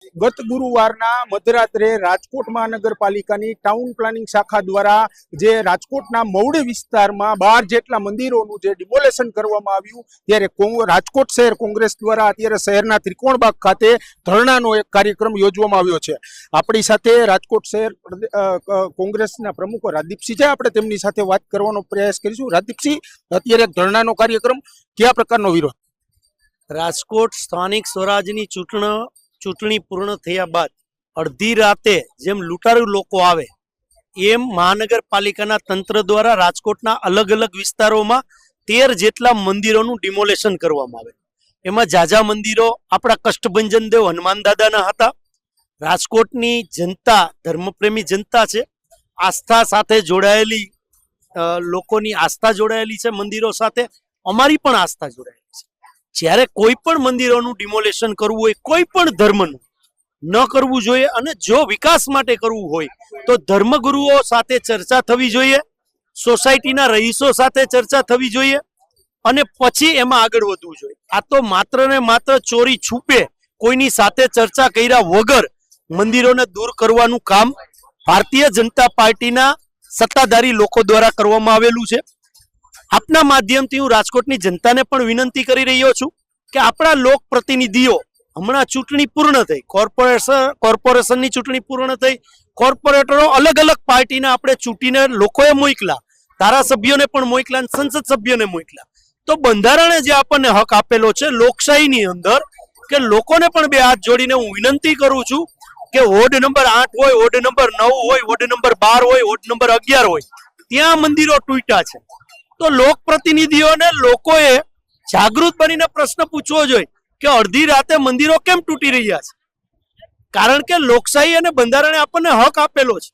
ગત ગુરુવારના મધરાત્રે રાજકોટ મહાનગરપાલિકાની town planning શાખા દ્વારા જે રાજકોટના મવડી વિસ્તારમાં 12 જેટલા મંદિરોનું જે ડિમોલેશન કરવામાં આવ્યું, ત્યારે રાજકોટ શહેર કોંગ્રેસ દ્વારા અત્યારે શહેરના ત્રિકોણબાગ ખાતે ધરણાનો એક કાર્યક્રમ યોજવામાં આવ્યો છે। આપણી સાથે રાજકોટ શહેર કોંગ્રેસના પ્રમુખ રાજદીપસિંહ છે, આપણે તેમની સાથે વાત કરવાનો પ્રયાસ કરીશું। રાજદીપસિંહ, અત્યારે ધરણાનો કાર્યક્રમ, કયા પ્રકારનો વિરોધ? રાજકોટ સ્થાનિક સ્વરાજની ચૂંટણી પૂર્ણ થયા બાદ અડધી રાતે જેમ લૂંટારૂ લોકો આવે એમ મહાનગરપાલિકાના તંત્ર દ્વારા રાજકોટના અલગ અલગ વિસ્તારોમાં 13 જેટલા મંદિરોનું ડિમોલેશન કરવામાં આવે। એમાં જાજા મંદિરો આપણા કષ્ટભંજન દેવ હનુમાન દાદાના હતા। રાજકોટની જનતા ધર્મપ્રેમી જનતા છે, આસ્થા સાથે જોડાયેલી લોકોની આસ્થા જોડાયેલી છે મંદિરો સાથે, અમારી પણ આસ્થા જોડાયેલી છે। જ્યારે કોઈ પણ મંદિરોનું ડિમોલેશન કરવું હોય, કોઈ પણ ધર્મનું ન કરવું જોઈએ, અને જો વિકાસ માટે કરવું હોય તો ધર્મગુરુઓ સાથે ચર્ચા થવી જોઈએ, સોસાયટીના રહીશો સાથે ચર્ચા થવી જોઈએ, અને પછી એમાં આગળ વધવું જોઈએ। આ તો માત્ર ને માત્ર ચોરી છુપે કોઈની સાથે ચર્ચા કર્યા વગર મંદિરોને દૂર કરવાનું કામ ભારતીય જનતા પાર્ટીના સત્તાધારી લોકો દ્વારા કરવામાં આવેલું છે। આપના માધ્યમથી હું રાજકોટની જનતાને પણ વિનંતી કરી રહ્યો છું કે આપણા લોક પ્રતિનિધિઓ, હમણાં ચૂંટણી પૂર્ણ થઈ, કોર્પોરેશનની ચૂંટણી પૂર્ણ થઈ, કોર્પોરેટરો અલગ અલગ પાર્ટીના આપણે ચૂંટીને લોકોએ મોકલા, ધારાસભ્યોને પણ મોકલા, સંસદ સભ્યોને મોકલા। તો બંધારણે જે આપણને હક આપેલો છે લોકશાહીની અંદર, કે લોકોને પણ બે હાથ જોડીને હું વિનંતી કરું છું કે વોર્ડ નંબર 8 હોય, વોર્ડ નંબર 9 હોય, વોર્ડ નંબર 12 હોય, વોર્ડ નંબર 11 હોય, ત્યાં મંદિરો તૂટ્યા છે। તો લોકપ્રતિનિધિઓને લોકોએ જાગૃત બનીને પ્રશ્ન પૂછવો જોઈએ કે અડધી રાતે મંદિરો કેમ તૂટી રહ્યા છે? કારણ કે લોકશાહી અને બંધારણે આપણને હક આપેલો છે,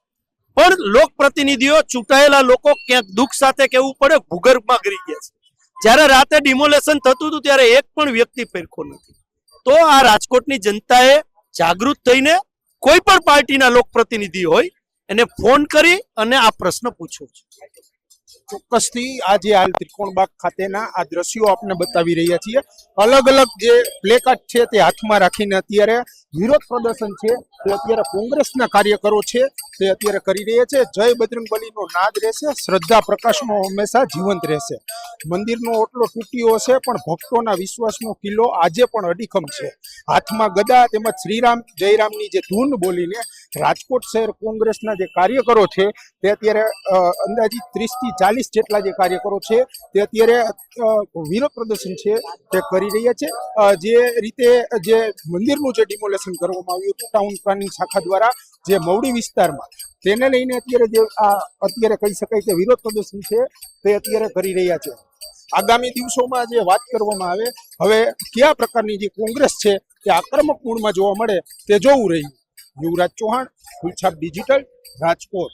પણ લોકપ્રતિનિધિઓ, ચૂંટાયેલા લોકો ક્યાંક દુઃખ સાથે કહેવું પડે ભૂગર્ભમાં ગરી ગયા છે। જ્યારે રાતે ડિમોલેશન થતું હતું ત્યારે એક પણ વ્યક્તિ ફેરકો નથી। તો આ રાજકોટની જનતાએ જાગૃત થઈને કોઈ પણ પાર્ટીના લોકપ્રતિનિધિ હોય એને ફોન કરી અને આ પ્રશ્ન પૂછવો છે। ચોક્કસથી આજે હાલ ત્રિકોણબાગ ખાતેના આ દ્રશ્યો આપને બતાવી રહ્યા છીએ। અલગ અલગ જે પ્લેકાર્ડ છે તે હાથમાં રાખીને અત્યારે વિરોધ પ્રદર્શન છે તે અત્યારે કોંગ્રેસના કાર્યકરો છે તે અત્યારે કરી રહ્યા છે। જય બજરંગબલીનો નાદ રહેશે, શ્રદ્ધા પ્રકાશનો હંમેશા જીવંત રહેશે। મંદિરનો ઓટલો તૂટ્યો છે પણ ભક્તોના વિશ્વાસનો કિલ્લો આજે પણ અડીખમ છે। હાથમાં ગદા તેમજ શ્રીરામ જયરામની જે ધૂન બોલીને રાજકોટ શહેર કોંગ્રેસના જે કાર્યકરો છે તે અત્યારે અંદાજિત 30 થી 40 જેટલા જે કાર્યકરો છે તે અત્યારે વિરોધ પ્રદર્શન છે તે કરી રહ્યા છે। જે રીતે જે મંદિરનું જે ડિમોલેશન કરવામાં આવ્યું હતું ટાઉન પ્લાનિંગ શાખા દ્વારા જે મવડી વિસ્તારમાં, તેને લઈને અત્યારે જે અત્યારે કહી શકાય કે વિરોધ પ્રદર્શન છે તે અત્યારે કરી રહ્યા છે। આગામી દિવસોમાં જે વાત કરવામાં આવે, હવે કયા પ્રકારની જે કોંગ્રેસ છે તે આક્રમક મૂડમાં જોવા મળે તે જોવું રહ્યું। યુવરાજ ચૌહાણ, ફૂલછાપ ડિજિટલ, રાજકોટ।